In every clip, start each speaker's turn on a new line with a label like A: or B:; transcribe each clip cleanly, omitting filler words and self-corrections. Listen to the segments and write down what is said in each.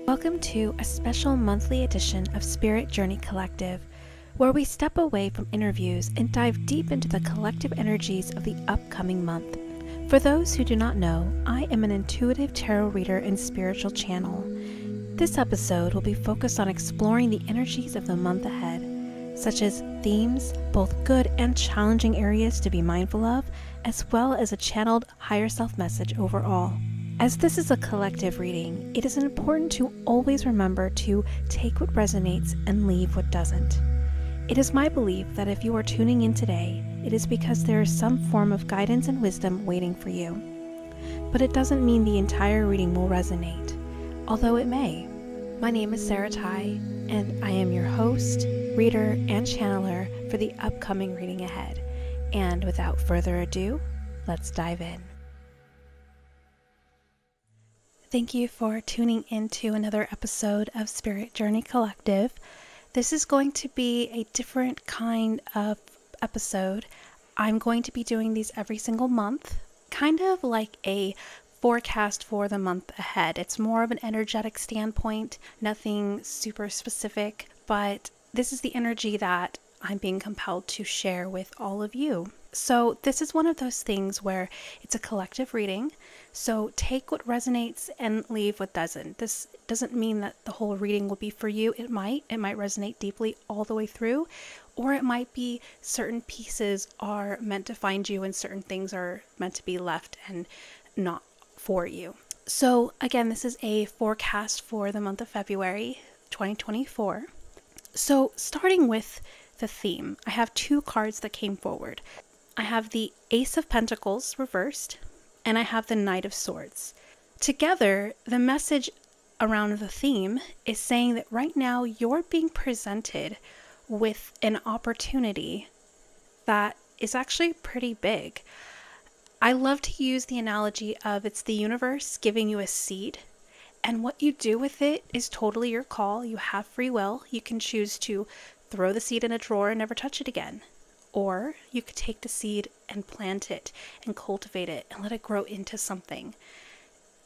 A: Welcome to a special monthly edition of Spirit Journey Collective, where we step away from interviews and dive deep into the collective energies of the upcoming month. For those who do not know, I am an intuitive tarot reader and spiritual channel. This episode will be focused on exploring the energies of the month ahead, such as themes, both good and challenging areas to be mindful of, as well as a channeled higher self message overall. As this is a collective reading, it is important to always remember to take what resonates and leave what doesn't. It is my belief that if you are tuning in today, it is because there is some form of guidance and wisdom waiting for you. But it doesn't mean the entire reading will resonate, although it may. My name is Sarah Ty, and I am your host, reader, and channeler for the upcoming reading ahead. And without further ado, let's dive in. Thank you for tuning into another episode of Spirit Journey Collective. This is going to be a different kind of episode. I'm going to be doing these every single month, kind of like a forecast for the month ahead. It's more of an energetic standpoint, nothing super specific, but this is the energy that I'm being compelled to share with all of you. So this is one of those things where it's a collective reading. So take what resonates and leave what doesn't. This doesn't mean that the whole reading will be for you. It might resonate deeply all the way through, or it might be certain pieces are meant to find you and certain things are meant to be left and not for you. So again, this is a forecast for the month of February 2024. So starting with the theme, I have two cards that came forward. I have the Ace of Pentacles reversed, and I have the Knight of Swords. Together, the message around the theme is saying that right now you're being presented with an opportunity that is actually pretty big. I love to use the analogy of it's the universe giving you a seed, and what you do with it is totally your call. You have free will. You can choose to throw the seed in a drawer and never touch it again. Or you could take the seed and plant it and cultivate it and let it grow into something.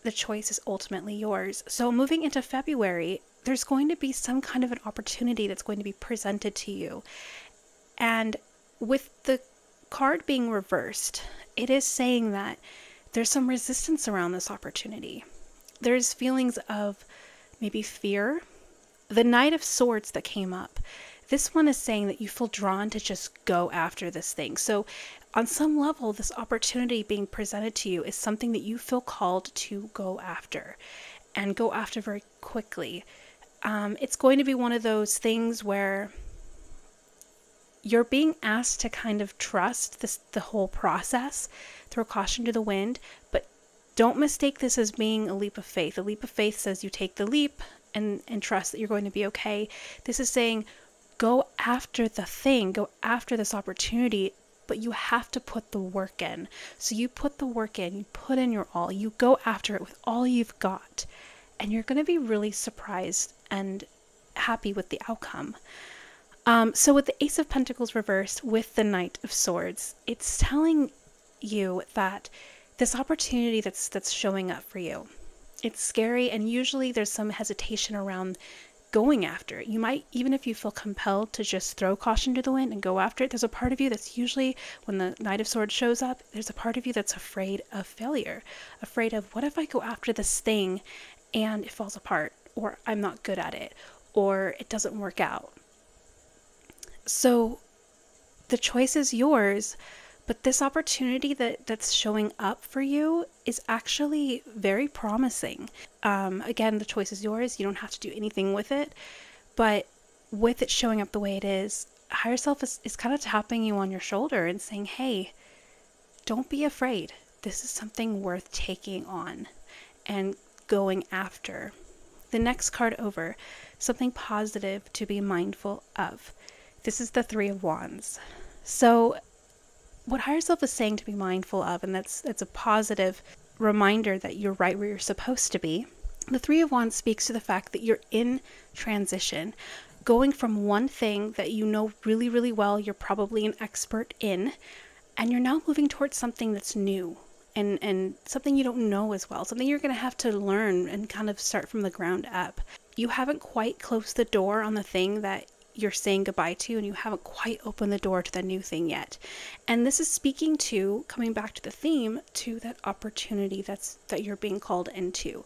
A: The choice is ultimately yours. So moving into February, there's going to be some kind of an opportunity that's going to be presented to you. And with the card being reversed, it is saying that there's some resistance around this opportunity. There's feelings of maybe fear. The Knight of Swords that came up, this one is saying that you feel drawn to just go after this thing. So on some level, this opportunity being presented to you is something that you feel called to go after and go after very quickly. It's going to be one of those things where you're being asked to kind of trust the whole process, throw caution to the wind, but don't mistake this as being a leap of faith. A leap of faith says you take the leap and trust that you're going to be okay. This is saying, go after the thing, go after this opportunity, but you have to put the work in. So you put the work in, you put in your all, you go after it with all you've got, and you're going to be really surprised and happy with the outcome. So with the Ace of Pentacles reversed with the Knight of Swords, it's telling you that this opportunity that's showing up for you, it's scary, and usually there's some hesitation around going after it. You might, even if you feel compelled to just throw caution to the wind and go after it, there's a part of you that's usually, when the Knight of Swords shows up, there's a part of you that's afraid of failure, afraid of, what if I go after this thing and it falls apart, or I'm not good at it, or it doesn't work out. So the choice is yours, but this opportunity that's showing up for you is actually very promising. Again, the choice is yours. You don't have to do anything with it. But with it showing up the way it is, higher self is kind of tapping you on your shoulder and saying, hey, don't be afraid. This is something worth taking on and going after. The next card over, something positive to be mindful of. This is the Three of Wands. So what higher self is saying to be mindful of, and that's a positive reminder that you're right where you're supposed to be. The Three of Wands speaks to the fact that you're in transition, going from one thing that you know really, really well, you're probably an expert in, and you're now moving towards something that's new and something you don't know as well, something you're going to have to learn and kind of start from the ground up. You haven't quite closed the door on the thing that you're saying goodbye to, and you haven't quite opened the door to the new thing yet. And this is speaking to, coming back to the theme, to that opportunity that you're being called into.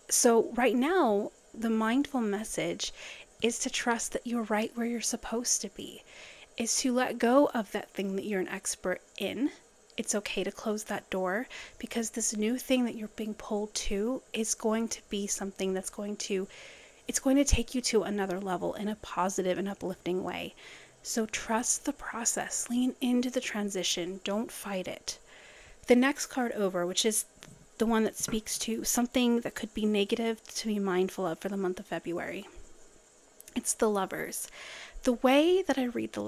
A: So right now, the mindful message is to trust that you're right where you're supposed to be, is to let go of that thing that you're an expert in. It's okay to close that door, because this new thing that you're being pulled to is going to be something that's going to take you to another level in a positive and uplifting way. So trust the process, lean into the transition, don't fight it. The next card over, which is the one that speaks to something that could be negative to be mindful of for the month of February. It's the Lovers. The way that I read the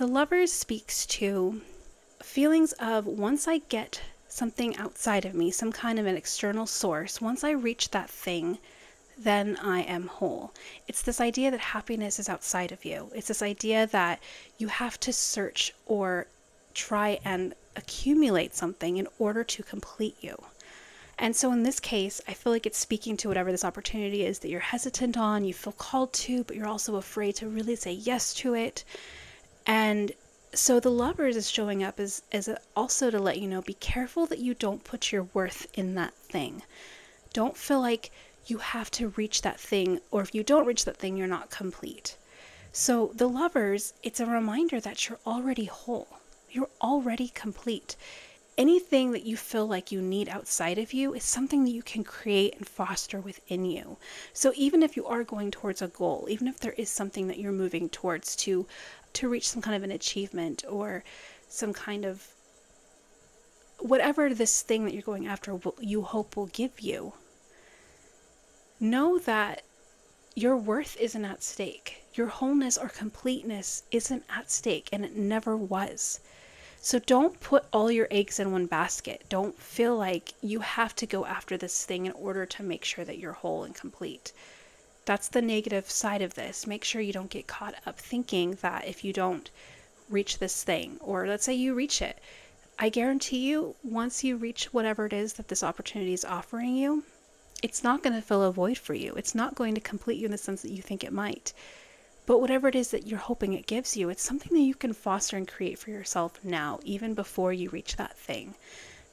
A: Lovers speaks to feelings of, once I get something outside of me, some kind of an external source, once I reach that thing, then I am whole. It's this idea that happiness is outside of you. It's this idea that you have to search or try and accumulate something in order to complete you. And so in this case, I feel like it's speaking to whatever this opportunity is that you're hesitant on, you feel called to, but you're also afraid to really say yes to it. And so the Lovers is showing up as also to let you know, be careful that you don't put your worth in that thing. Don't feel like you have to reach that thing, or if you don't reach that thing, you're not complete. So the Lovers, it's a reminder that you're already whole. You're already complete. Anything that you feel like you need outside of you is something that you can create and foster within you. So even if you are going towards a goal, even if there is something that you're moving towards to reach some kind of an achievement, or some kind of whatever this thing that you're going after you hope will give you, know that your worth isn't at stake. Your wholeness or completeness isn't at stake, and it never was. So don't put all your eggs in one basket. Don't feel like you have to go after this thing in order to make sure that you're whole and complete. That's the negative side of this. Make sure you don't get caught up thinking that if you don't reach this thing, or let's say you reach it, I guarantee you, once you reach whatever it is that this opportunity is offering you, it's not going to fill a void for you. It's not going to complete you in the sense that you think it might. But whatever it is that you're hoping it gives you, it's something that you can foster and create for yourself now, even before you reach that thing.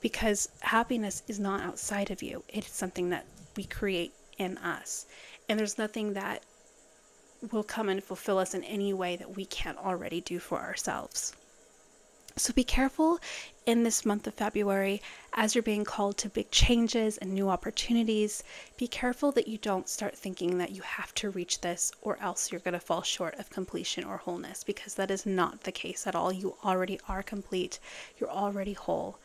A: Because happiness is not outside of you. It's something that we create in us. And there's nothing that will come and fulfill us in any way that we can't already do for ourselves. So be careful in this month of February as you're being called to big changes and new opportunities. Be careful that you don't start thinking that you have to reach this or else you're going to fall short of completion or wholeness, because that is not the case at all. You already are complete. You're already whole.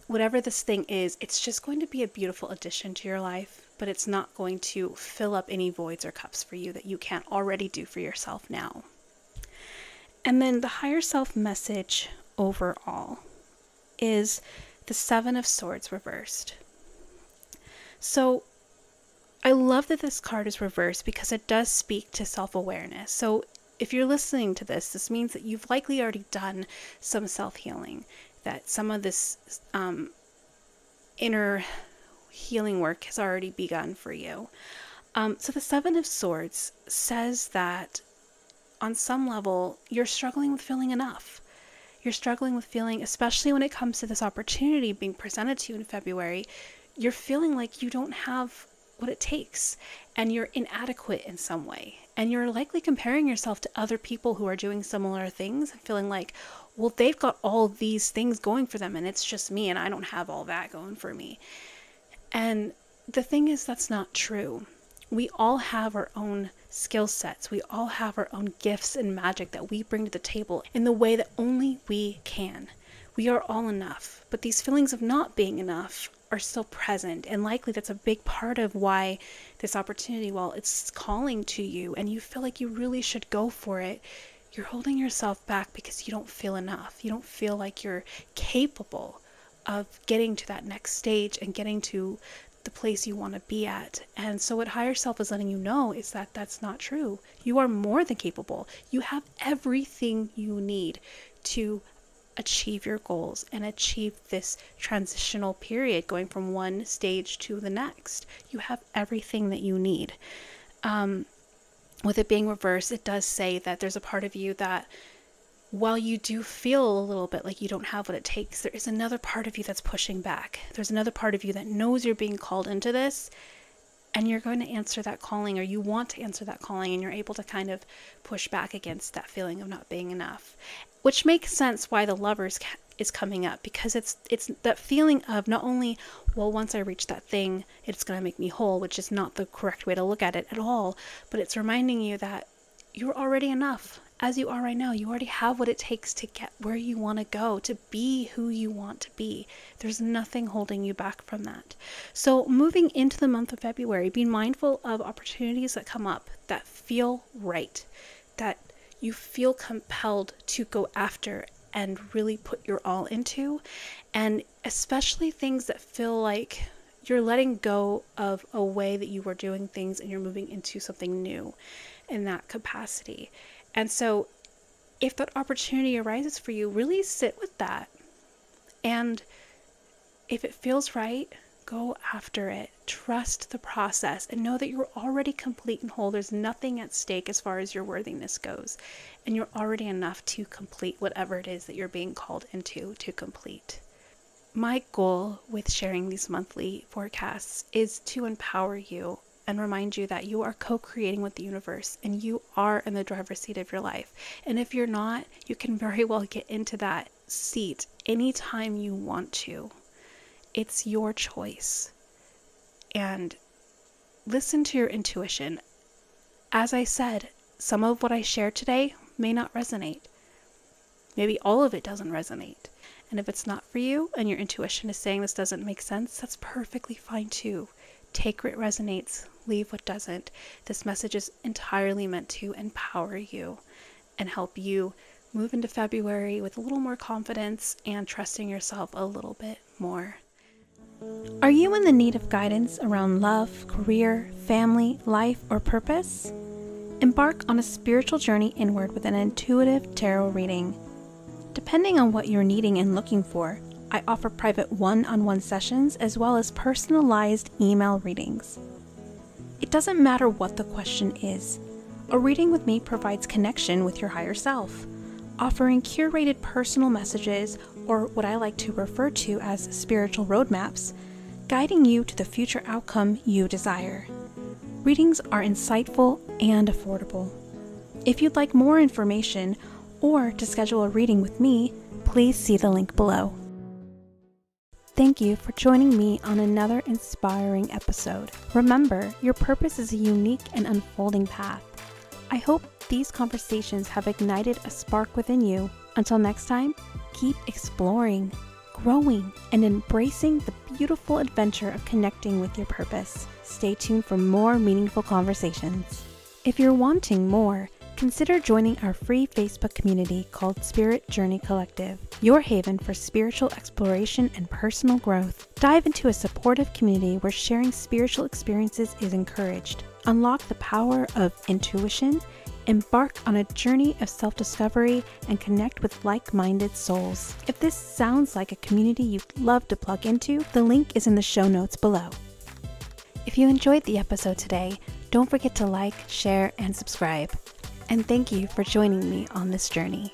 A: Whatever this thing is, it's just going to be a beautiful addition to your life, but it's not going to fill up any voids or cups for you that you can't already do for yourself now. And then the higher self message overall is the Seven of Swords reversed. So I love that this card is reversed because it does speak to self-awareness. So if you're listening to this, this means that you've likely already done some self-healing, that some of this inner healing work has already begun for you. So the Seven of Swords says that on some level, you're struggling with feeling enough. You're struggling with feeling, especially when it comes to this opportunity being presented to you in February, you're feeling like you don't have what it takes, and you're inadequate in some way. And you're likely comparing yourself to other people who are doing similar things and feeling like, well, they've got all these things going for them, and it's just me, and I don't have all that going for me. And the thing is, that's not true. We all have our own skill sets. We all have our own gifts and magic that we bring to the table in the way that only we can. We are all enough, but these feelings of not being enough are still present, and likely that's a big part of why this opportunity, while it's calling to you and you feel like you really should go for it, you're holding yourself back because you don't feel enough. You don't feel like you're capable of getting to that next stage and getting to the place you want to be at. And so what higher self is letting you know is that that's not true. You are more than capable. You have everything you need to achieve your goals and achieve this transitional period going from one stage to the next. You have everything that you need. With it being reversed, it does say that there's a part of you that, while you do feel a little bit like you don't have what it takes, there is another part of you that's pushing back. There's another part of you that knows you're being called into this, and you're going to answer that calling, or you want to answer that calling, and you're able to kind of push back against that feeling of not being enough, which makes sense why the Lovers is coming up, because it's that feeling of not only, well, once I reach that thing, it's going to make me whole, which is not the correct way to look at it at all, but it's reminding you that you're already enough. As you are right now, you already have what it takes to get where you want to go, to be who you want to be. There's nothing holding you back from that. So moving into the month of February, be mindful of opportunities that come up that feel right, that you feel compelled to go after and really put your all into, and especially things that feel like you're letting go of a way that you were doing things and you're moving into something new in that capacity. And so if that opportunity arises for you, really sit with that. And if it feels right, go after it. Trust the process and know that you're already complete and whole. There's nothing at stake as far as your worthiness goes. And you're already enough to complete whatever it is that you're being called into to complete. My goal with sharing these monthly forecasts is to empower you and remind you that you are co-creating with the universe and you are in the driver's seat of your life. And if you're not, you can very well get into that seat anytime you want to. It's your choice. And listen to your intuition. As I said, some of what I shared today may not resonate. Maybe all of it doesn't resonate. And if it's not for you and your intuition is saying this doesn't make sense, that's perfectly fine too. Take what resonates, leave what doesn't. This message is entirely meant to empower you and help you move into February with a little more confidence and trusting yourself a little bit more. Are you in the need of guidance around love, career, family, life, or purpose? Embark on a spiritual journey inward with an intuitive tarot reading. Depending on what you're needing and looking for, I offer private one-on-one sessions as well as personalized email readings. It doesn't matter what the question is. A reading with me provides connection with your higher self, offering curated personal messages, or what I like to refer to as spiritual roadmaps, guiding you to the future outcome you desire. Readings are insightful and affordable. If you'd like more information or to schedule a reading with me, please see the link below. Thank you for joining me on another inspiring episode. Remember, your purpose is a unique and unfolding path. I hope these conversations have ignited a spark within you. Until next time, keep exploring, growing, and embracing the beautiful adventure of connecting with your purpose. Stay tuned for more meaningful conversations. If you're wanting more, consider joining our free Facebook community called Spirit Journey Collective, your haven for spiritual exploration and personal growth. Dive into a supportive community where sharing spiritual experiences is encouraged. Unlock the power of intuition, embark on a journey of self-discovery, and connect with like-minded souls. If this sounds like a community you'd love to plug into, the link is in the show notes below. If you enjoyed the episode today, don't forget to like, share, and subscribe. And thank you for joining me on this journey.